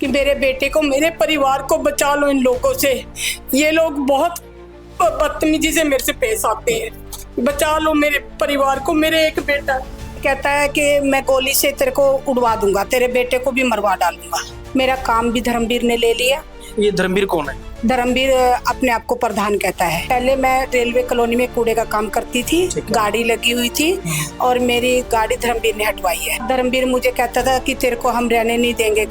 कि मेरे बेटे को, मेरे परिवार को बचा लो इन लोगों से। ये लोग बहुत बदतमीजी से मेरे से पेश आते हैं। बचा लो मेरे परिवार को। मेरे एक बेटा कहता है कि मैं गोली से तेरे को उड़वा दूंगा, तेरे बेटे को भी मरवा डालूंगा। मेरा काम भी धर्मवीर ने ले लिया। ये धर्मवीर कौन है? धर्मवीर अपने आप को प्रधान कहता है। पहले मैं रेलवे कॉलोनी में कूड़े का काम करती थी, गाड़ी लगी हुई थी और मेरी गाड़ी धर्मवीर ने हटवाई है। धर्मवीर मुझे कहता था कि तेरे को हम रहने नहीं देंगे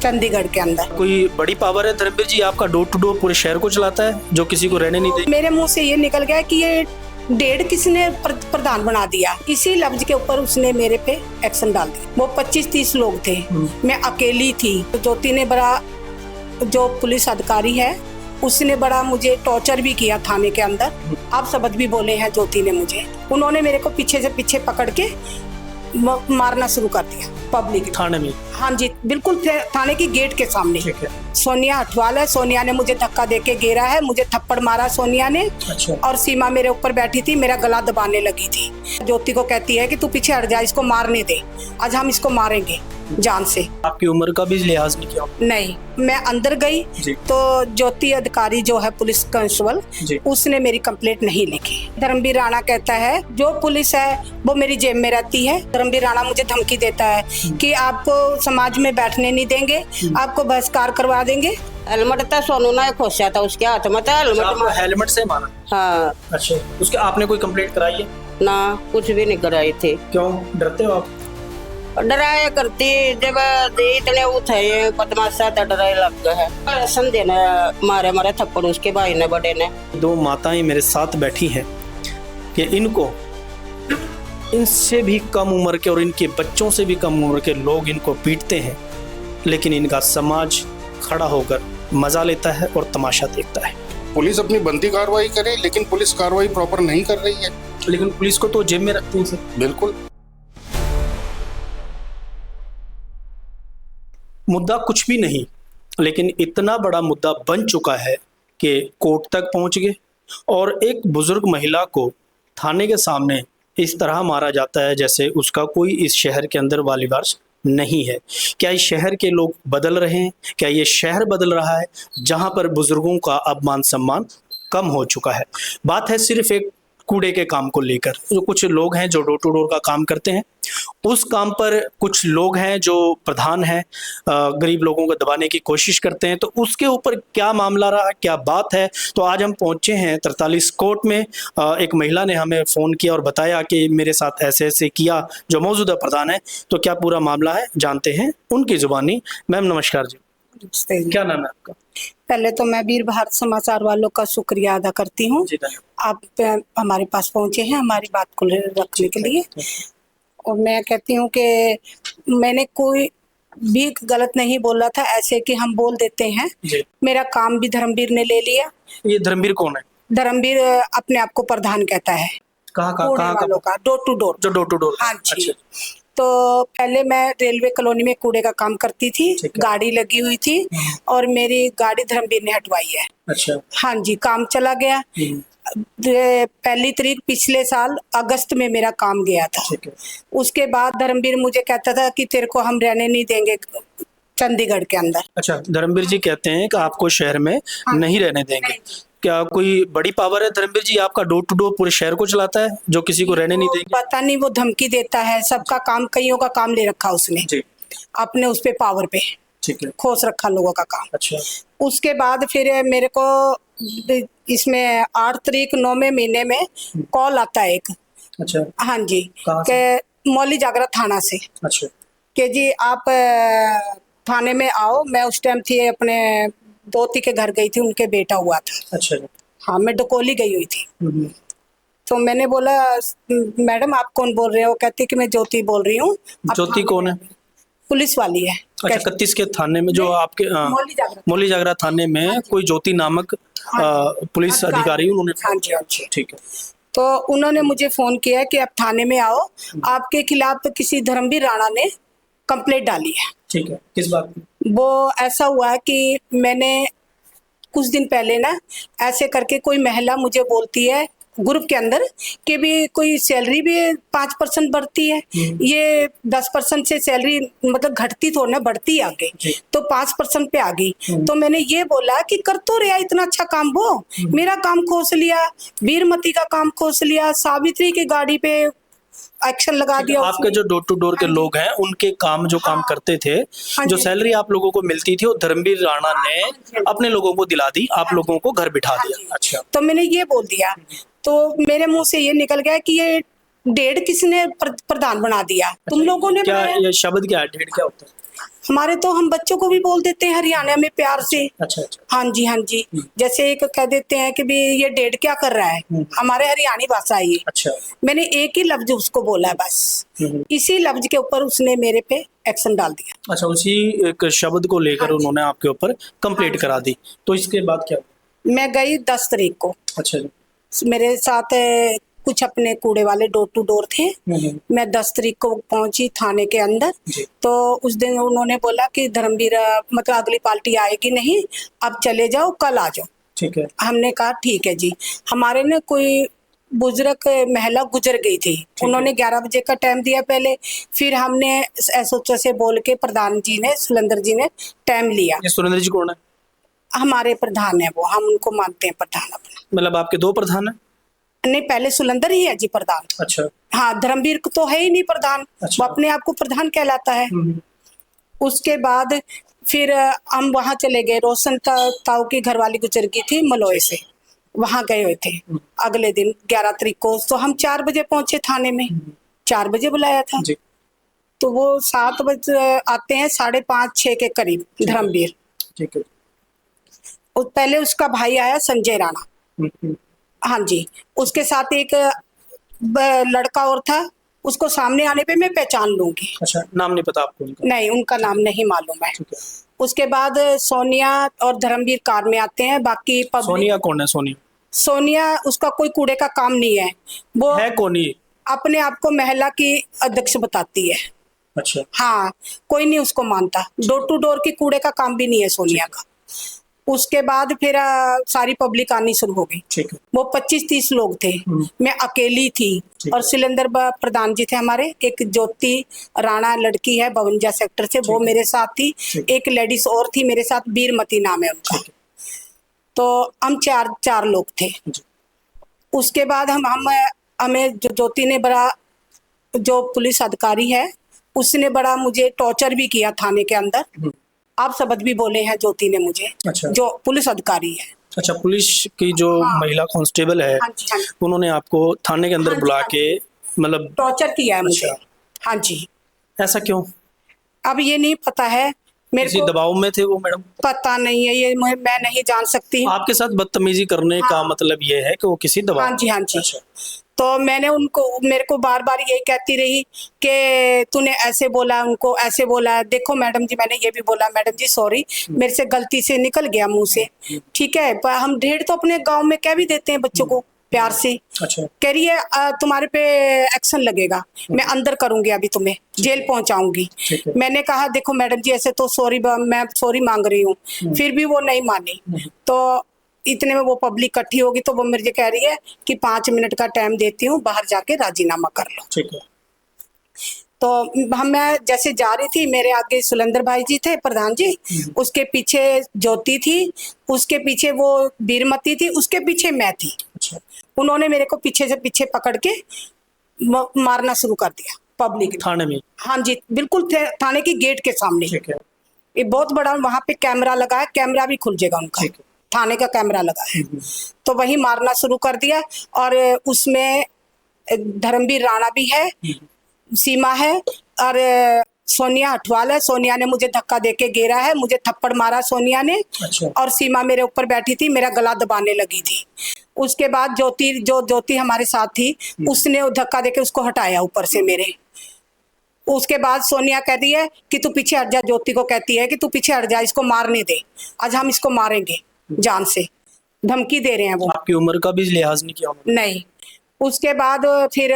चंडीगढ़ के अंदर। कोई बड़ी पावर है धर्मवीर जी? आपका डोर टू डोर पूरे शहर को चलाता है, जो किसी को रहने नहीं देगा। मेरे मुंह से ये निकल गया कि ये डेढ़ किसने प्रधान बना दिया। इसी लफ्ज के ऊपर उसने मेरे पे एक्शन डाल दिया। वो 25-30 लोग थे, मैं अकेली थी। ज्योति ने बड़ा, जो पुलिस अधिकारी है उसने बड़ा मुझे टॉर्चर भी किया थाने के अंदर। आप शब्द भी बोले हैं ज्योति ने मुझे। उन्होंने मेरे को पीछे से पीछे पकड़ के मारना शुरू कर दिया पब्लिक थाने में। हाँ जी, बिल्कुल थाने की गेट के सामने। सोनिया हटवाल है, सोनिया ने मुझे धक्का देके गिरा है, मुझे थप्पड़ मारा सोनिया ने। अच्छा। और सीमा मेरे ऊपर बैठी थी, मेरा गला दबाने लगी थी। ज्योति को कहती है कि तू पीछे हट जा, इसको मारने दे, आज हम इसको मारेंगे जान से। आपकी उम्र का भी लिहाज नहीं किया? नहीं, मैं अंदर गई तो ज्योति अधिकारी जो है पुलिस कांस्टेबल, उसने मेरी कंप्लेंट नहीं लिखी। धर्मवीर राणा कहता है जो पुलिस है वो मेरी जेब में रहती है। धर्मवीर राणा मुझे धमकी देता है कि आपको समाज में बैठने नहीं देंगे, आपको बहिष्कार करवा देंगे। हेलमेट था, सोनू ने खोसा था उसके हाथ में था हेलमेट। हेलमेट से मारा? हाँ। अच्छा, उसके आपने कोई कंप्लेंट कराई है? ना, कुछ भी नहीं कराई थी। क्यों डरते हो आप? डराया करती जब इतने उठाए बदमाशा था, डराए लग गए। संधे ने मारे मारे थप्पड़ उसके भाई ने, बड़े ने। दो माताएं मेरे साथ बैठी हैं कि इनको, इनसे भी कम उम्र के और इनके बच्चों से भी कम उम्र के लोग इनको पीटते हैं, लेकिन इनका समाज खड़ा होकर मजा लेता है और तमाशा देखता है। पुलिस अपनी बनती कार्रवाई करे, लेकिन पुलिस कार्रवाई प्रॉपर नहीं कर रही है। लेकिन पुलिस को तो जेब में रखते हैं सर। बिल्कुल। मुद्दा कुछ भी नहीं, लेकिन इतना बड़ा मुद्दा बन चुका है कि कोर्ट तक पहुंच गए और एक बुजुर्ग महिला को थाने के सामने इस तरह मारा जाता है जैसे उसका कोई इस शहर के अंदर वालिवार्स नहीं है। क्या इस शहर के लोग बदल रहे हैं? क्या ये शहर बदल रहा है जहां पर बुजुर्गों का अब मान सम्मान कम हो चुका है? बात है सिर्फ एक कूड़े के काम को लेकर। जो कुछ लोग हैं जो डोर टू डोर का काम करते हैं, उस काम पर कुछ लोग हैं जो प्रधान हैं, गरीब लोगों को दबाने की कोशिश करते हैं। तो उसके ऊपर क्या मामला रहा, क्या बात है? तो आज हम पहुंचे हैं 43 कोर्ट में। एक महिला ने हमें फ़ोन किया और बताया कि मेरे साथ ऐसे ऐसे किया, जो मौजूदा प्रधान है। तो क्या पूरा मामला है, जानते हैं उनकी जुबानी। मैम नमस्कार जी, क्या नाम है आपका? पहले तो मैं वीर भारत समाचार वालों का शुक्रिया अदा करती हूँ। आप हमारे पास पहुंचे हैं हमारी बात को रखने के लिए। और मैं कहती हूँ कि मैंने कोई भी गलत नहीं बोला था, ऐसे कि हम बोल देते हैं। मेरा काम भी धर्मवीर ने ले लिया। ये धर्मवीर कौन है? धर्मवीर अपने आप को प्रधान कहता है। कहाँ का? Door to door. जो डोर टू डोर। हाँ जी। तो पहले मैं रेलवे कॉलोनी में कूड़े का काम करती थी, गाड़ी लगी हुई थी और मेरी गाड़ी धर्मवीर ने हटवाई है। अच्छा। हाँ जी, काम चला गया। पहली तारीख पिछले साल अगस्त में मेरा काम गया था। उसके बाद धर्मवीर मुझे कहता था कि तेरे को हम रहने नहीं देंगे चंडीगढ़ के अंदर। अच्छा, धर्मवीर जी कहते हैं कि आपको शहर में नहीं रहने देंगे। क्या कोई बड़ी पावर है धर्मवीर जी? आपका डोर टू डोर पूरे शहर को चलाता है, जो किसी को रहने नहीं देंगे? पता नहीं, वो धमकी देता है। सबका काम, कईयों का काम ले रखा उसने अपने उस पे पावर पे। ठीक है, खोस रखा लोगों का काम। अच्छा। उसके बाद फिर मेरे को इसमें 8 तारीख 9वें महीने में कॉल आता है एक। अच्छा। हाँ जी, के मौली जागरा थाना से। अच्छा। कि जी आप थाने में आओ। मैं उस टाइम थी अपने दोती के घर गई थी, उनके बेटा हुआ था। अच्छा। हाँ, मैं डकोली गई हुई थी। तो मैंने बोला मैडम आप कौन बोल रहे हो? कहती कि मैं ज्योति बोल रही हूँ। ज्योति कौन है? पुलिस वाली है। अच्छा, 31 के थाने में जो आपके मौली जागरा थाने में कोई ज्योति नामक पुलिस अधिकारी, उन्होंने। हाँ जी, हाँ जी। ठीक है। तो उन्होंने मुझे फोन किया कि आप थाने में आओ, आपके खिलाफ किसी धर्मवीर राणा ने कंप्लेंट डाली है। ठीक है, किस बात में? वो ऐसा हुआ है कि मैंने कुछ दिन पहले ना ऐसे करके कोई महिला मुझे बोलती है ग्रुप के अंदर कि भी कोई सैलरी भी 5% बढ़ती है, ये 10% से सैलरी मतलब घटती थोड़ी ना, बढ़ती आगे, तो 5% पे आ गई। तो मैंने ये बोला कि कर तो रहा इतना अच्छा काम, वो मेरा काम खोस लिया, वीरमती का काम खोस लिया, सावित्री की गाड़ी पे एक्शन लगा दिया। आपके जो डोर टू डोर के लोग हैं उनके काम जो काम करते थे, जो सैलरी आप लोगों को मिलती थी, वो धर्मवीर राणा ने अपने लोगों को दिला दी, आप लोगों को घर बिठा दिया। अच्छा, तो मैंने ये बोल दिया, तो मेरे मुंह से ये निकल गया कि ये डेढ़ किसने प्रधान बना दिया, तुम लोगों ने क्या बनाया। ये शब्द क्या है, डेढ़ क्या होता है? हमारे तो हम बच्चों को भी बोल देते हैं हरियाणा में प्यार से। अच्छा अच्छा, हाँ जी हाँ जी, जैसे एक कह देते हैं कि भी ये डेढ़ क्या कर रहा है, हमारे हरियाणी भाषा है ये। अच्छा, मैंने एक ही लफ्ज उसको बोला है बस, इसी लफ्ज के ऊपर उसने मेरे पे एक्शन डाल दिया। अच्छा, उसी एक शब्द को लेकर उन्होंने आपके ऊपर कंप्लेंट करा दी। तो इसके बाद क्या? मैं गई 10 तारीख को, अच्छा जी, मेरे साथ कुछ अपने कूड़े वाले डोर टू डोर थे। मैं 10 तारीख को पहुंची थाने के अंदर, तो उस दिन उन्होंने बोला कि धर्मवीर मतलब अगली पार्टी आएगी नहीं, अब चले जाओ, कल आ जाओ। ठीक है, हमने कहा ठीक है जी। हमारे ने कोई बुजुर्ग महिला गुजर गई थी, उन्होंने 11 बजे का टाइम दिया पहले, फिर हमने एसओच से बोल के प्रधान जी ने, सुरेंद्र जी ने टाइम लिया। ये सुरेंद्र जी कौन है? हमारे प्रधान है वो, हम उनको मानते हैं प्रधान अपना। मतलब आपके 2 प्रधान हैं? नहीं, पहले सुलंदर ही है जी प्रधान। अच्छा, हाँ, धर्मवीर को तो है ही नहीं प्रधान। अच्छा। वो अपने आप को प्रधान कहलाता है। उसके बाद फिर हम वहां चले गए, रोशन ताऊ की घरवाली गुजर गई थी मलोए से, वहां गए हुए थे अगले दिन 11 तारीख को। तो हम 4 बजे पहुंचे थाने में, 4 बजे बुलाया था जी, तो वो 7 बजे आते हैं, 5:30-6 के करीब धर्मवीर। ठीक है, पहले उसका भाई आया संजय राणा, हाँ जी, उसके साथ एक लड़का और था, उसको सामने आने पे मैं पहचान लूंगी। अच्छा, नाम नहीं पता आपको उनका? नहीं, उनका नाम नहीं मालूम है। उसके बाद सोनिया और धर्मवीर कार में आते हैं, बाकी सोनिया कौन है? सोनिया, सोनिया उसका कोई कूड़े का काम नहीं है, वो है कौन ये? अपने आप को महिला की अध्यक्ष बताती है। अच्छा, हाँ, कोई नहीं उसको मानता, डोर टू डोर की कूड़े का काम भी नहीं है सोनिया का। उसके बाद फिर सारी पब्लिक आनी शुरू हो गई। ठीक है, वो 25-30 लोग थे, मैं अकेली थी, और सिलेंडर प्रधान जी थे हमारे, एक ज्योति राणा लड़की है 52 सेक्टर से, वो मेरे साथ थी, एक लेडीज और थी मेरे साथ, वीरमती नाम है उनका। तो हम चार लोग थे। उसके बाद हमें जो ज्योति ने बड़ा, जो पुलिस अधिकारी है उसने बड़ा मुझे टॉर्चर भी किया थाने के अंदर। आप शब्द भी बोले हैं ज्योति ने मुझे। अच्छा, जो पुलिस अधिकारी है, अच्छा, पुलिश की जो महिला कांस्टेबल है, हाँ जी, हाँ जी, उन्होंने आपको थाने के अंदर हाँ जी, बुला हाँ के मतलब टॉर्चर किया है मुझे। अच्छा। हाँ जी, ऐसा क्यों? अब ये नहीं पता है मेरे किसी को, दबाव में थे वो मैडम? पता नहीं है ये, मैं नहीं जान सकती। आपके साथ बदतमीजी करने का मतलब ये है कि वो किसी दबाव? हाँ जी, हाँ जी। अच्छा। तो मैंने मेरे को बार बार यही कहती रही कि तूने ऐसे बोला, उनको ऐसे बोला। देखो मैडम जी, मैंने ये भी बोला, मैडम जी सॉरी, मेरे से गलती से निकल गया मुंह से, ठीक है, पर हम ढेर तो अपने गांव में कह भी देते हैं बच्चों को प्यार से। अच्छा, कह रही है तुम्हारे पे एक्शन लगेगा, मैं अंदर करूंगी, अभी तुम्हें जेल पहुंचाऊंगी। मैंने कहा देखो मैडम जी, ऐसे तो सॉरी, मैं सॉरी मांग रही हूँ, फिर भी वो नहीं मानी। तो इतने में वो पब्लिक इकट्ठी होगी, तो वो मुझे कह रही है कि 5 मिनट का टाइम देती हूँ, बाहर जाके राजीनामा कर लो। ठीक है। तो मैं जैसे जा रही थी, मेरे आगे सुलेंद्र भाई जी थे प्रधान जी, उसके पीछे ज्योति थी, उसके पीछे वो वीरमती थी, उसके पीछे मैं थी। अच्छा, उन्होंने मेरे को पीछे से पीछे पकड़ के मारना शुरू कर दिया पब्लिक थाने में? हाँ जी, बिल्कुल थाने की गेट के सामने। ठीक है, ये बहुत बड़ा वहां पे कैमरा लगा है, कैमरा भी खुल जाएगा उनका, थाने का कैमरा लगा है। तो वही मारना शुरू कर दिया, और उसमें धर्मवीर राणा भी है, सीमा है, और सोनिया हटवाल है। सोनिया ने मुझे धक्का देके गिरा है, मुझे थप्पड़ मारा सोनिया ने। अच्छा। और सीमा मेरे ऊपर बैठी थी, मेरा गला दबाने लगी थी। उसके बाद ज्योति हमारे साथ थी, उसने धक्का देके उसको हटाया ऊपर से मेरे। उसके बाद सोनिया कहती है कि तू पीछे हट जा, ज्योति को कहती है कि तू पीछे हट जा, इसको मारने दे, आज हम इसको मारेंगे जान से, धमकी दे रहे हैं वो। आपकी उम्र का भी लिहाज नहीं किया उन्होंने? नहीं। उसके बाद फिर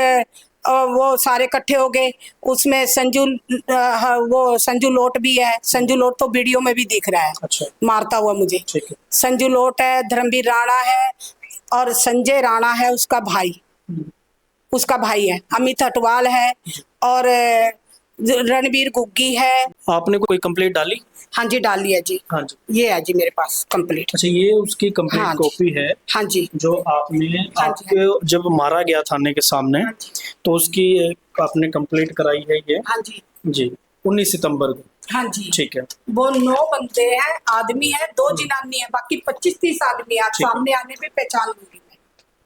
वो सारे इकट्ठे हो गए, उसमें वो संजू लोट भी है। संजू लोट तो वीडियो में भी दिख रहा है। अच्छा। मारता हुआ मुझे। ठीक है। संजू लोट है, धर्मवीर राणा है, और संजय राणा है उसका भाई, उसका भाई है, अमित हटवाल है, और रणबीर गुग्गी है। आपने कोई कंप्लेंट डाली? हाँ जी डाली है जी, हाँ जी। ये है जी मेरे पास कंप्लीट। अच्छा, ये उसकी कंप्लेंट हाँ जी। कॉपी है हाँ जी। जो आपने हाँ जी। आपके जब मारा गया थाने के सामने, हाँ जी। तो उसकी आपने कंप्लेंट कराई है ये? हाँ जी। जी, 19 सितंबर को। हाँ जी। ठीक है। वो 9 बंदे हैं, आदमी है, 2 जनानी है, बाकी 25-30 आदमी है। आप ठीक है। सामने आने पे पहचान लूंगी मैं।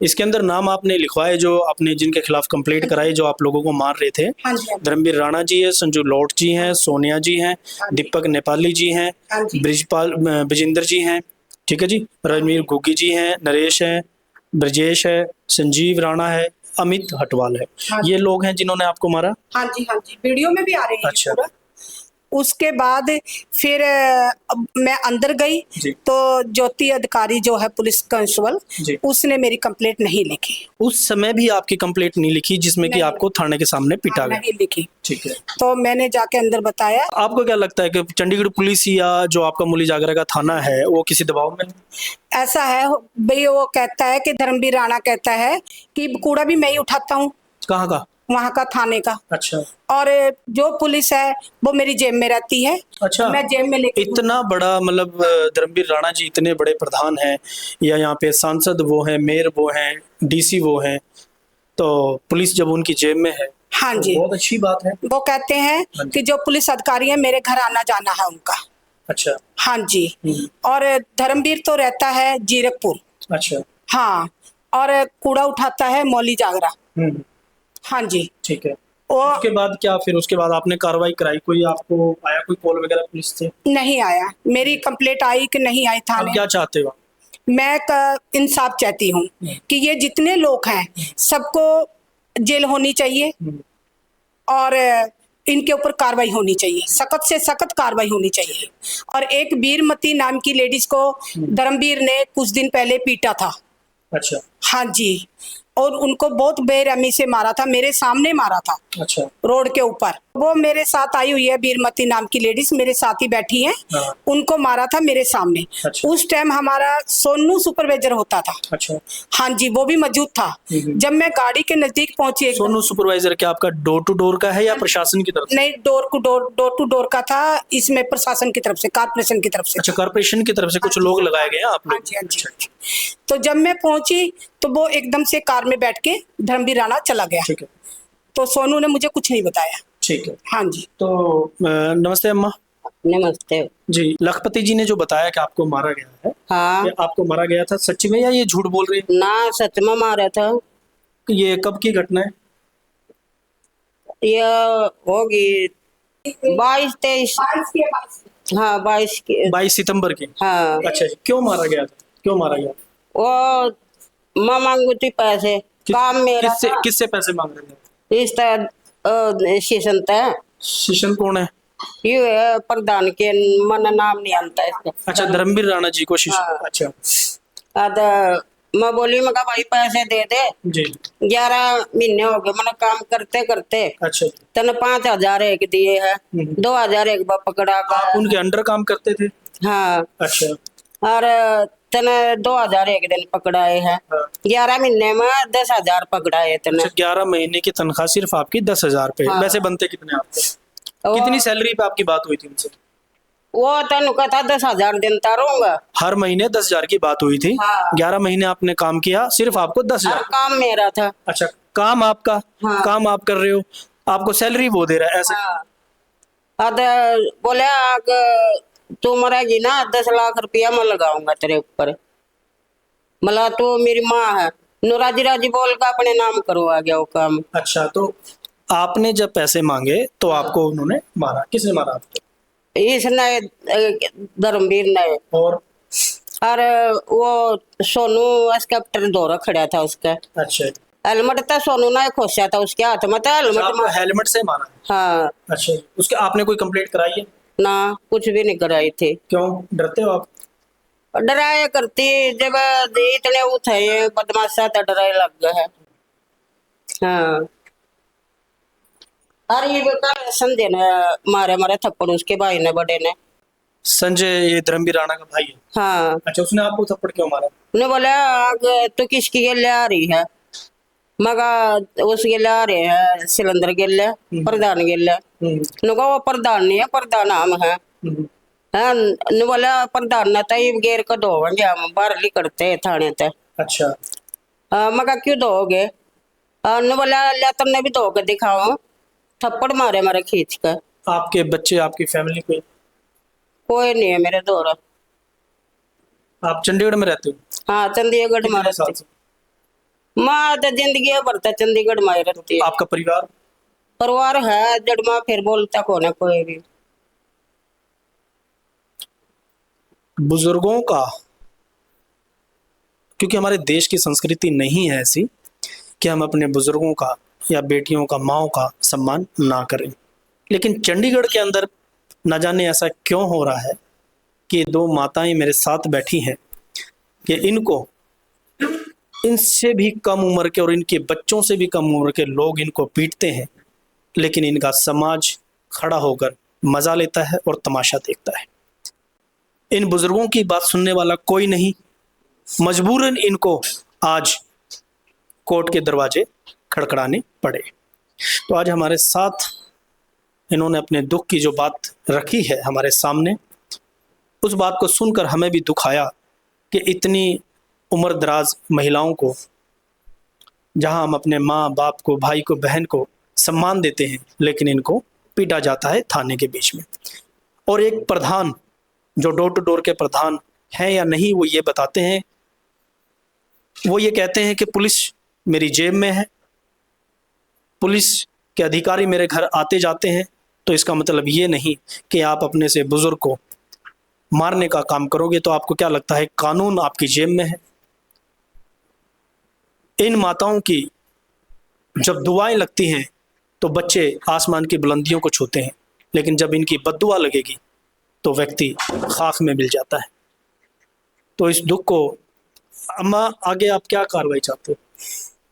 इसके अंदर नाम आपने लिखवाए जो आपने जिनके खिलाफ कंप्लेंट कराई, जो आप लोगों को मार रहे थे? हाँ जी। हाँ जी। धर्मवीर राणा जी है, संजू लौट जी हैं, सोनिया जी हैं, हाँ जी। दीपक नेपाली जी हैं, हाँ जी। ब्रिजेंद्र जी हैं, ठीक है जी, रणवीर गुग्गी जी हैं, नरेश है, ब्रजेश है, संजीव राणा है, अमित हटवाल है। हाँ जी। ये लोग हैं जिन्होंने आपको मारा? हाँ जी। हाँ जी, वीडियो में भी आ रही है अच्छा। पूरा। उसके बाद फिर मैं अंदर गई जी। तो ज्योति अधिकारी जो है पुलिस कांस्टेबल, जी। उसने मेरी कंप्लेंट नहीं लिखी। उस समय भी आपकी कंप्लेंट नहीं लिखी जिसमें कि नहीं। आपको थाने के सामने पिटा गया? नहीं लिखी। ठीक है। तो मैंने जाके अंदर बताया। आपको क्या लगता है कि चंडीगढ़ पुलिस या जो आपका मूली जागरा का थाना है वो किसी दबाव में? ऐसा है भाई, वो कहता है कि धर्मवीर राणा कहता है कि कूड़ा भी मैं ही उठाता हूँ, कहाँ का? वहाँ का थाने का। अच्छा। और जो पुलिस है वो मेरी जेब में रहती है। अच्छा, मैं जेब में लेके इतना बड़ा मतलब धर्मवीर राणा जी इतने बड़े प्रधान हैं, या यहाँ पे सांसद वो हैं, मेयर वो हैं, डीसी वो हैं, तो पुलिस जब उनकी जेब में है हाँ तो जी। बहुत अच्छी बात है। वो कहते हैं कि जो पुलिस अधिकारी है मेरे घर आना जाना है उनका। अच्छा। हाँ जी। और धर्मवीर तो रहता है जीरकपुर। अच्छा। हाँ, और कूड़ा उठाता है मौली जागरा। हाँ जी। ठीक है। वो उसके बाद क्या, फिर उसके बाद आपने कार्रवाई कराई? कोई आपको आया, कोई कॉल वगैरह पुलिस से? नहीं आया, मेरी कंप्लेंट आई कि नहीं आई आप थाने। क्या चाहते हो? मैं इंसाफ चाहती हूँ कि ये जितने लोग हैं सबको जेल होनी चाहिए, और इनके ऊपर कार्रवाई होनी चाहिए, सख्त से सख्त कार्रवाई होनी चाहिए। और एक वीरमती नाम की लेडीज को धर्मवीर ने कुछ दिन पहले पीटा था। अच्छा। हाँ जी, और उनको बहुत बेरहमी से मारा था, मेरे सामने मारा था। अच्छा। रोड के ऊपर। वो मेरे साथ आई हुई है, वीरमती नाम की लेडीज मेरे साथ ही बैठी हैं। हाँ। उनको मारा था मेरे सामने। अच्छा। उस टाइम हमारा सोनू सुपरवाइजर होता था। अच्छा। हाँ जी, वो भी मौजूद था। जब मैं गाड़ी के नजदीक पहुंची, सोनू सुपरवाइजर क्या आपका डोर टू डोर का है या प्रशासन की तरफ से? नहीं, डोर टू डोर का था, इसमें प्रशासन की तरफ से, कारपोरेशन की तरफ से। अच्छा, कॉर्पोरेशन की तरफ से कुछ लोग लगाए गए हैं आप हाँ लोग? जी। हाँ जी। तो जब मैं पहुंची तो वो एकदम से कार में बैठ के धर्मवीर राणा चला गया। ठीक है। तो सोनू ने मुझे कुछ नहीं बताया। ठीक है। हाँ जी। तो नमस्ते अम्मा नमस्ते। जी। लखपति जी ने जो बताया कि आपको मारा गया है, हाँ, ये आपको मारा गया था सच में या ये झूठ बोल रही है? ना सच में मारा था। ये कब की घटना है? यह होगी 22-23। हाँ, 22 की। 22 सितंबर की। हाँ, अच्छा जी। क्यों मारा गया था? क्यों मारा गया? वो माँ मांगू थी पैसे, काम मेरा किससे था। किससे पैसे मांग रहे थे? इस तरह शीशन था। शीशन कौन है? ये है प्रधान के, मन नाम नहीं आता इसका। अच्छा, धर्मवीर राणा जी को शीशन। हाँ। अच्छा मैं बोली, मैं कहा भाई पैसे दे दे। जी। 11 महीने हो गए मैंने काम करते करते, अच्छा। तने 5,000 एक दिए है, 2,000 एक बार पकड़ा आप कर। उनके अंडर काम करते थे? हाँ, अच्छा। और तने 2,000 एक दिन पकड़ाए हैं। हाँ। 11 महीने में 10,000 पकड़ाए तने। अच्छा, 11 महीने की तनख्वाह सिर्फ आपकी 10,000 पे। हाँ। वैसे बनते कितने आपके? वो- कितनी सैलरी पे आपकी बात हुई थी उनसे? वो तेन कहता 10,000 देता रहूंगा। हर महीने 10,000 की बात हुई थी। हाँ। 11 महीने आपने काम किया, सिर्फ आपको हर 10,000। काम मेरा था। अच्छा, काम आपका। हाँ। काम आप कर रहे हो, आपको सैलरी वो दे रहा है ऐसे? हाँ। अब बोले आग तू मरेगी ना 10 लाख रुपया मैं लगाऊंगा तेरे ऊपर। मला तू मेरी माँ है, राजी राजी बोल कर अपने नाम करवा गया वो काम। अच्छा, तो आपने जब पैसे मांगे तो आपको उन्होंने मारा? किसने मारा आपको? इसने धर्मवीर ने। और? और वो सोनू हेलीकॉप्टर दौरा खड़ा था उसका। अच्छा। हेलमेट था सोनू ने खोसा था उसके हाथ में था हेलमेट। आपको हेलमेट से मारा? हाँ। अच्छा, उसके आपने कोई कंप्लेंट कराई है? ना, कुछ भी नहीं कराई थी। क्यों डरते हो आप? डराया करती, जब इतने उठाए बदमाशा तो डराए लग गए है। हाँ, अरे ये कल संध्या ने मारे थप्पड़ उसके भाई ने, बड़े ने। संजय ये धर्मवीर राणा का भाई है। हाँ, अच्छा, उसने आपको थप्पड़ क्यों मारा? ने बोला आग तो किसकी गेले आ रही है, मगा उस गेले आ रहे हैं सिलेंडर गेले, प्रधान गेले। नुका वो प्रधान नहीं है, प्रधान हम है। हाँ, ने बोला प्रधान ने तो ये गेर को धोएंगे, हम बाहर ली करते हैं थाने तक। अच्छा, मगा क्यों धोगे? ने बोला ले तुमने भी धो के दिखाओ, थप्पड़ मारे मारे खींच कर। आपके बच्चे, आपकी फैमिली कोई नहीं है मेरे दौरा। आप चंडीगढ़ में रहते हो? हाँ, चंडीगढ़ में कितने साल रहती। से? माँ तो जिंदगी भरता चंडीगढ़ में ही रहती है। आपका परिवार? परिवार है जड़मा, फिर बोलता कौन है कोई भी। बुजुर्गों का, क्योंकि हमारे देश की संस्कृति नहीं है ऐसी कि हम अपने बुजुर्गों का या बेटियों का, माओ का सम्मान ना करें, लेकिन चंडीगढ़ के अंदर न जाने ऐसा क्यों हो रहा है कि दो माताएं मेरे साथ बैठी हैं कि इनको, इनसे भी कम उम्र के और इनके बच्चों से भी कम उम्र के लोग इनको पीटते हैं, लेकिन इनका समाज खड़ा होकर मजा लेता है और तमाशा देखता है। इन बुजुर्गों की बात सुनने वाला कोई नहीं, मजबूरन इनको आज कोर्ट के दरवाजे खड़खड़ाने पड़े। तो आज हमारे साथ इन्होंने अपने दुख की जो बात रखी है हमारे सामने, उस बात को सुनकर हमें भी दुख आया कि इतनी उम्र दराज महिलाओं को, जहां हम अपने माँ बाप को, भाई को, बहन को सम्मान देते हैं, लेकिन इनको पीटा जाता है थाने के बीच में। और एक प्रधान जो डोर टू डोर के प्रधान हैं या नहीं, वो ये बताते हैं, वो ये कहते हैं कि पुलिस मेरी जेब में है, पुलिस के अधिकारी मेरे घर आते जाते हैं, तो इसका मतलब ये नहीं कि आप अपने से बुजुर्ग को मारने का काम करोगे। तो आपको क्या लगता है कानून आपकी जेब में है? इन माताओं की जब दुआएं लगती हैं तो बच्चे आसमान की बुलंदियों को छूते हैं, लेकिन जब इनकी बद्दुआ लगेगी तो व्यक्ति खाक में मिल जाता है। तो इस दुख को, अम्मा आगे आप क्या कार्रवाई चाहते हो?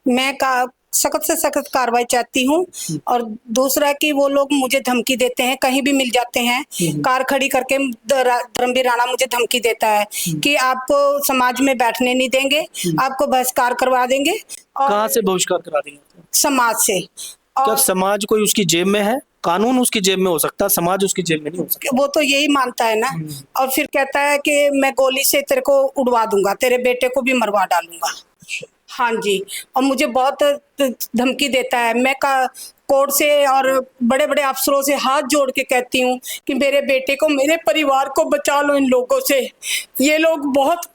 मैं सख्त से सख्त कार्रवाई चाहती हूँ। और दूसरा कि वो लोग मुझे धमकी देते हैं, कहीं भी मिल जाते हैं, कार खड़ी करके धर्मवीर राणा मुझे धमकी देता है कि आपको समाज में बैठने नहीं देंगे, आपको बहिष्कार करवा देंगे। और कहाँ से बहिष्कार करा देंगे? समाज से। क्या और समाज कोई उसकी जेब में है? कानून उसकी जेब में हो सकता है, समाज उसकी जेब में नहीं हो सकता। वो तो यही मानता है ना। और फिर कहता है कि मैं गोली से तेरे को उड़वा दूंगा, तेरे बेटे को भी मरवा डालूंगा। हाँ जी, और मुझे बहुत धमकी देता है। मैं कोर्ट से और बड़े बड़े अफसरों से हाथ जोड़ के कहती हूँ कि मेरे बेटे को, मेरे परिवार को बचा लो इन लोगों से। ये लोग बहुत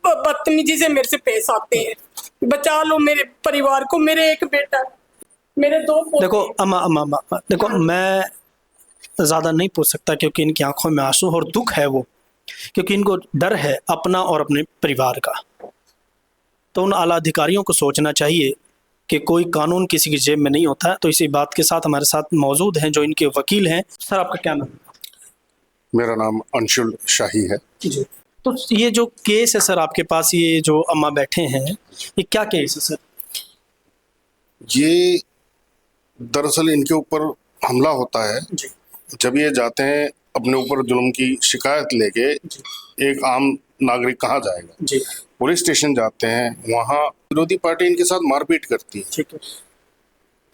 बदतमीजी से मेरे से पेश आते हैं, बचा लो मेरे परिवार को, मेरे एक बेटा, मेरे दो। देखो अम्मा, देखो मैं ज़्यादा नहीं पूछ सकता क्योंकि इनकी आंखों में आंसू और दुख है वो, क्योंकि इनको डर है अपना और अपने परिवार का। तो उन आला अधिकारियों को सोचना चाहिए कि कोई कानून किसी की जेब में नहीं होता है। तो इसी बात के साथ हमारे साथ मौजूद हैं जो इनके वकील हैं। सर, आपका क्या नाम? मेरा नाम अंशुल शाही है। जी। तो ये जो केस है सर आपके पास, ये जो अम्मा बैठे हैं, ये क्या केस है सर? ये दरअसल इनके ऊपर हमला होता है। जी। जब ये जाते हैं अपने ऊपर जुल्म की शिकायत लेके, एक आम नागरिक कहाँ जाएगा? जी। पुलिस स्टेशन जाते हैं, वहाँ विरोधी पार्टी इनके साथ मारपीट करती है। ठीक है।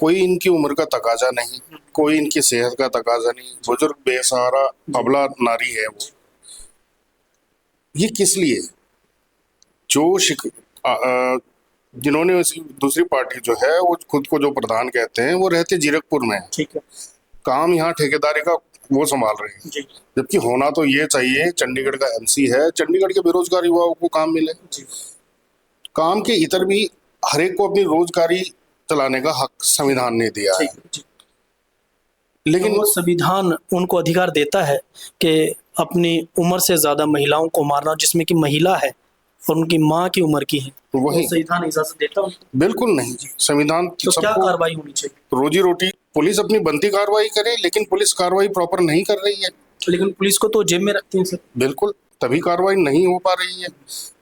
कोई इनकी उम्र का तकाजा नहीं, कोई इनकी सेहत का तकाजा नहीं, बुजुर्ग बेसहारा अबला नारी है वो। ये किस लिए? जो जिन्होंने दूसरी पार्टी जो है वो खुद को जो प्रधान कहते हैं, वो रहते जीरकपुर में है। ठीक है। काम यहाँ ठेकेदारी का वो संभाल रहे हैं। जी। जबकि होना तो ये चाहिए, चंडीगढ़ का एमसी है, चंडीगढ़ के बेरोजगार युवाओं को काम मिले। काम के इतर भी हर एक को अपनी रोजगारी चलाने का हक संविधान ने दिया है। लेकिन वो संविधान उनको अधिकार देता है कि अपनी उम्र से ज्यादा महिलाओं को मारना, जिसमें कि महिला है और उनकी माँ की उम्र की है, वही संविधान इजाजत देता है? बिल्कुल नहीं जी। संविधान तो क्या कार्रवाई होनी चाहिए? रोजी रोटी, पुलिस अपनी बनती कार्रवाई करे, लेकिन पुलिस कार्रवाई प्रॉपर नहीं कर रही है। लेकिन पुलिस को तो जेब में रखती है सर। बिल्कुल, तभी कार्रवाई नहीं हो पा रही है।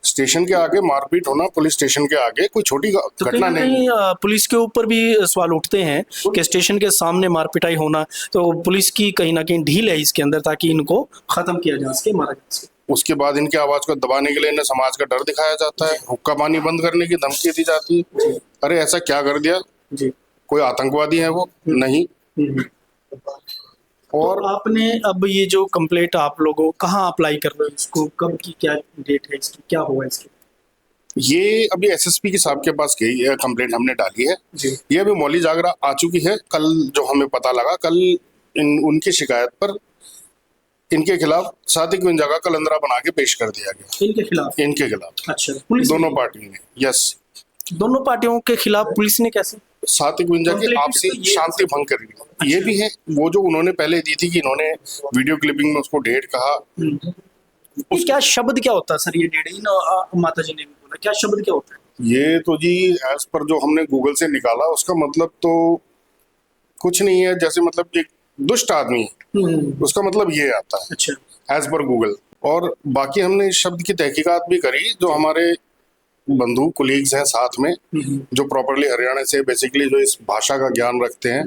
स्टेशन के आगे मारपीट होना, पुलिस स्टेशन के आगे कोई छोटी तो घटना कहीं ना नहीं। कहीं पुलिस के ऊपर भी सवाल उठते हैं कि स्टेशन के सामने मारपिटाई होना, तो पुलिस की कहीं ना कहीं ढील है इसके अंदर ताकि इनको खत्म किया जा सके, मारा जा सके। उसके बाद इनकी आवाज को दबाने के लिए इन्हें समाज का डर दिखाया जाता है, हुक्का पानी बंद करने की धमकी दी जाती है। अरे ऐसा क्या कर दिया? जी। कोई आतंकवादी है वो? नहीं। और तो आपने अब ये जो कंप्लेंट आप लोगों कहाँ अप्लाई कर रहे हो, इसको कब की क्या डेट है, इसकी क्या हुआ इसकी? ये अभी एसएसपी के साहब के पास गई है, कंप्लेंट हमने डाली है। ये अभी मौली जागरा आ चुकी है। कल जो हमें पता लगा, कल उनकी शिकायत पर इनके खिलाफ 751 का कलंदरा बना के पेश कर दिया गया। इनके खिलाफ अच्छा, पुलिस दोनों पार्टियों ने। यस, दोनों पार्टियों के खिलाफ पुलिस ने कैसे 751 की आपसी शांति भंग करी। अच्छा। ये भी है वो जो उन्होंने पहले दी थी कि इन्होंने वीडियो क्लिपिंग में उसको डेढ़ कहा। क्या शब्द क्या होता है सर? ये डेढ़ ही ना माता जी ने भी बोला, क्या शब्द क्या होता है? ये तो जी एज पर जो हमने गूगल से निकाला उसका मतलब तो कुछ नहीं है, जैसे मतलब एक दुष्ट आदमी, उसका मतलब ये आता है। अच्छा। As per Google. और बाकी हमने इस शब्द की तहकीकात भी करी, जो हमारे बंधु कोलीग्स हैं साथ में, जो प्रॉपरली हरियाणा से बेसिकली जो इस भाषा का ज्ञान रखते हैं,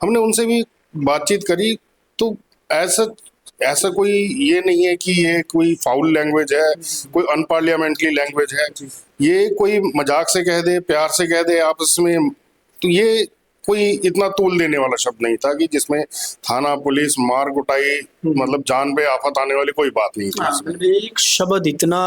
हमने उनसे भी बातचीत करी। तो ऐसा कोई ये नहीं है कि ये कोई फाउल लैंग्वेज है, कोई अनपार्लियामेंट्री लैंग्वेज है, ये कोई मजाक से कह दे, प्यार से कह दे आपस में, तो ये कोई इतना तूल देने वाला शब्द नहीं था कि जिसमें थाना पुलिस मार कुटाई मतलब जान पे आफत आने वाली कोई बात नहीं थी। एक शब्द इतना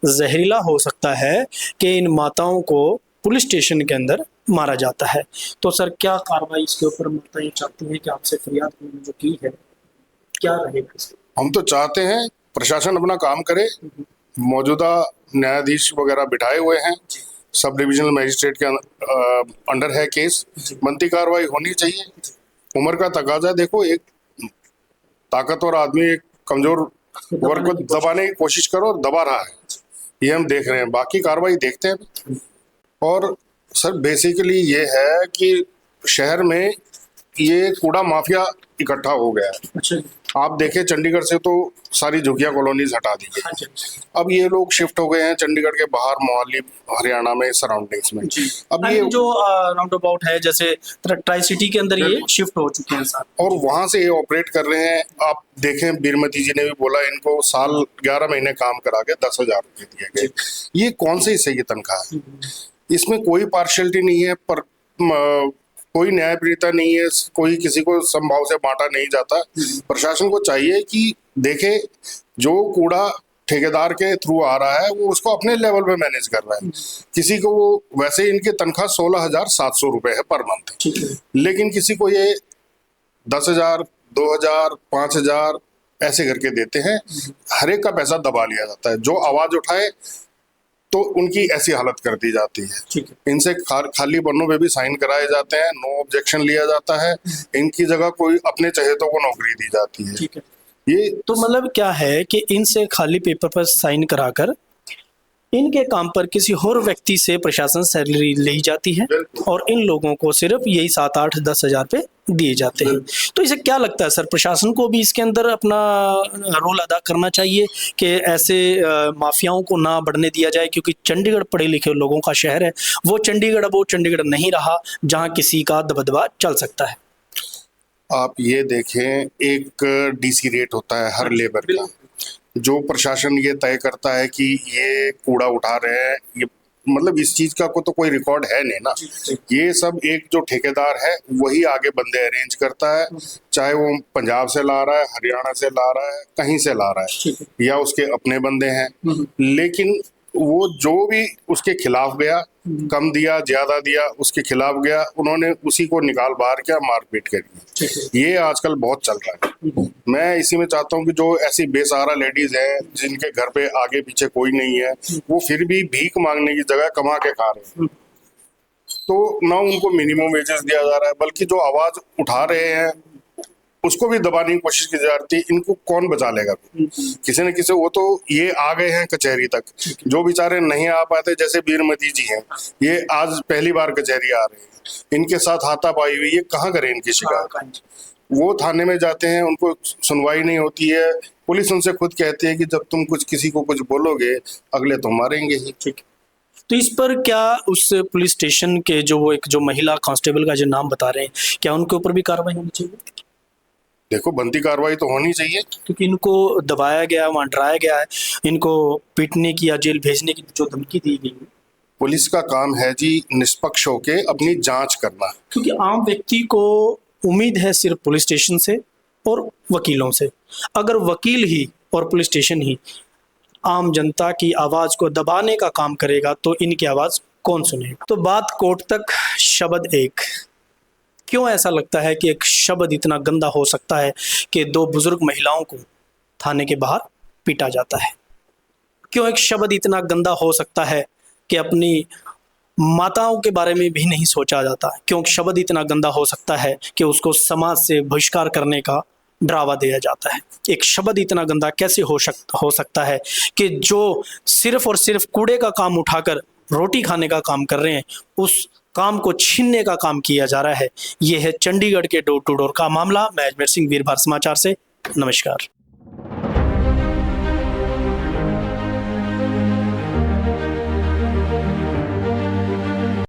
जहरीला हो सकता है कि इन माताओं को पुलिस स्टेशन के अंदर मारा जाता है। तो सर क्या कार्रवाई इसके ऊपर माताएं चाहती हैं कि आपसे फरियाद जो की है क्या रहेगा? हम तो चाहते हैं प्रशासन अपना काम करे, मौजूदा न्यायाधीश वगैरह बिठाए हुए हैं, सब डिविजनल मजिस्ट्रेट के अंडर है केस, बनती कार्रवाई होनी चाहिए। उम्र का तकाजा देखो, एक ताकतवर आदमी एक कमजोर वर्ग को दबाने की कोशिश करो और दबा रहा है, ये हम देख रहे हैं। बाकी कार्रवाई देखते हैं। और सर बेसिकली ये है कि शहर में ये कूड़ा माफिया इकट्ठा हो गया है। अच्छा। आप देखें चंडीगढ़ से तो सारी झुग्गियां कॉलोनीज हटा दी गई। अब ये लोग शिफ्ट हो गए हैं चंडीगढ़ के बाहर, मोहाली हरियाणा में सराउंडिंग्स में। अब ये जो राउंड अबाउट है जैसे ट्राई सिटी के अंदर ये शिफ्ट हो चुके हैं सर, और वहां से ये ऑपरेट कर रहे हैं। आप देखें बीरमती जी ने भी बोला इनको साल 11 महीने काम करा के 10,000 रुपये दिए गए। ये कौन सी सही तनख्वाह है? इसमें कोई पार्शियलिटी नहीं है, पर कोई न्यायप्रियता नहीं है, कोई किसी को समभाव से बांटा नहीं जाता। प्रशासन को चाहिए कि देखे जो कूड़ा ठेकेदार के थ्रू आ रहा है वो उसको अपने लेवल पे मैनेज कर रहा है। किसी को वो वैसे इनकी तनख्वाह 16,700 रुपए है पर मंथ, लेकिन किसी को ये 10,000, 2,000, 5,000 ऐसे करके देते हैं। हर एक का पैसा दबा लिया जाता है। जो आवाज उठाए तो उनकी ऐसी हालत कर दी जाती है। इनसे खाली पन्नों पे भी साइन कराए जाते हैं, नो ऑब्जेक्शन लिया जाता है। इनकी जगह कोई अपने चहेतों को नौकरी दी जाती है। ये तो मतलब क्या है कि इनसे खाली पेपर पर साइन कराकर इनके काम पर किसी और व्यक्ति से प्रशासन सैलरी ली जाती है और इन लोगों को सिर्फ यही 7, 8, 10 हजार पे दिए जाते हैं। तो इसे क्या लगता है सर, प्रशासन को भी इसके अंदर अपना रोल अदा करना चाहिए कि ऐसे माफियाओं को ना बढ़ने दिया जाए? क्योंकि चंडीगढ़ पढ़े लिखे लोगों का शहर है, वो चंडीगढ़ नहीं रहा जहां किसी का दबदबा चल सकता है। आप ये देखें, एक डीसी रेट होता है हर लेबर का, जो प्रशासन ये तय करता है कि ये कूड़ा उठा रहे हैं, ये मतलब इस चीज का तो कोई रिकॉर्ड है नहीं ना। ये सब एक जो ठेकेदार है वही आगे बंदे अरेंज करता है, चाहे वो पंजाब से ला रहा है, हरियाणा से ला रहा है, कहीं से ला रहा है, या उसके अपने बंदे हैं। लेकिन वो जो भी उसके खिलाफ गया, कम दिया ज्यादा दिया, उसके खिलाफ गया, उन्होंने उसी को निकाल बाहर किया, मारपीट करी। ये आजकल बहुत चल रहा है। मैं इसी में चाहता हूँ कि जो ऐसी बेसहारा लेडीज हैं जिनके घर पे आगे पीछे कोई नहीं है, वो फिर भी भीख मांगने की जगह कमा के खा रहे हैं, तो ना उनको मिनिमम वेजेस दिया जा रहा है, बल्कि जो आवाज उठा रहे हैं उसको भी दबाने की कोशिश की जा रही है। इनको कौन बचा लेगा? किसी न किसी, वो तो ये आ गए हैं कचहरी तक, जो बेचारे नहीं आ पाते जैसे बीरमती जी हैं, ये आज पहली बार कचहरी आ रहे हैं, इनके साथ हाथापाई हुई, ये कहाँ करें इनकी शिकायत? वो थाने में जाते हैं, उनको सुनवाई नहीं होती है, पुलिस उनसे खुद कहती है कि जब तुम कुछ किसी को कुछ बोलोगे अगले तो मारेंगे ही। ठीक। तो इस पर क्या उस पुलिस स्टेशन के जो महिला कांस्टेबल का जो नाम बता रहे हैं, क्या उनके ऊपर भी कार्रवाई होनी चाहिए? देखो, बनती कार्रवाई तो होनी चाहिए, क्योंकि इनको दबाया गया, वहां डराया गया है, इनको पीटने की या जेल भेजने की जो धमकी दी गई है। पुलिस का काम है जी निष्पक्ष होके अपनी जांच करना। क्योंकि आम व्यक्ति को उम्मीद है सिर्फ पुलिस स्टेशन से और वकीलों से। अगर वकील ही और पुलिस स्टेशन ही आम जनता की आवाज को दबाने का काम करेगा तो इनकी आवाज कौन सुनेगा? तो बात कोर्ट तक शब्द एक। क्यों ऐसा लगता है कि एक शब्द इतना गंदा हो सकता है कि 2 बुजुर्ग महिलाओं को थाने के बाहर पीटा जाता है? क्यों एक शब्द इतना गंदा हो सकता है कि अपनी माताओं के बारे में भी नहीं सोचा जाता? क्यों शब्द इतना गंदा हो सकता है कि उसको समाज से बहिष्कार करने का डरावा दिया जाता है? एक शब्द इतना गंदा कैसे हो सकता है कि जो सिर्फ और सिर्फ कूड़े का काम उठाकर रोटी खाने का काम कर रहे हैं, उस काम को छीनने का काम किया जा रहा है। यह है चंडीगढ़ के डोर टू डोर का मामला। मैं अजमेर सिंह, वीरभद्र समाचार से। नमस्कार।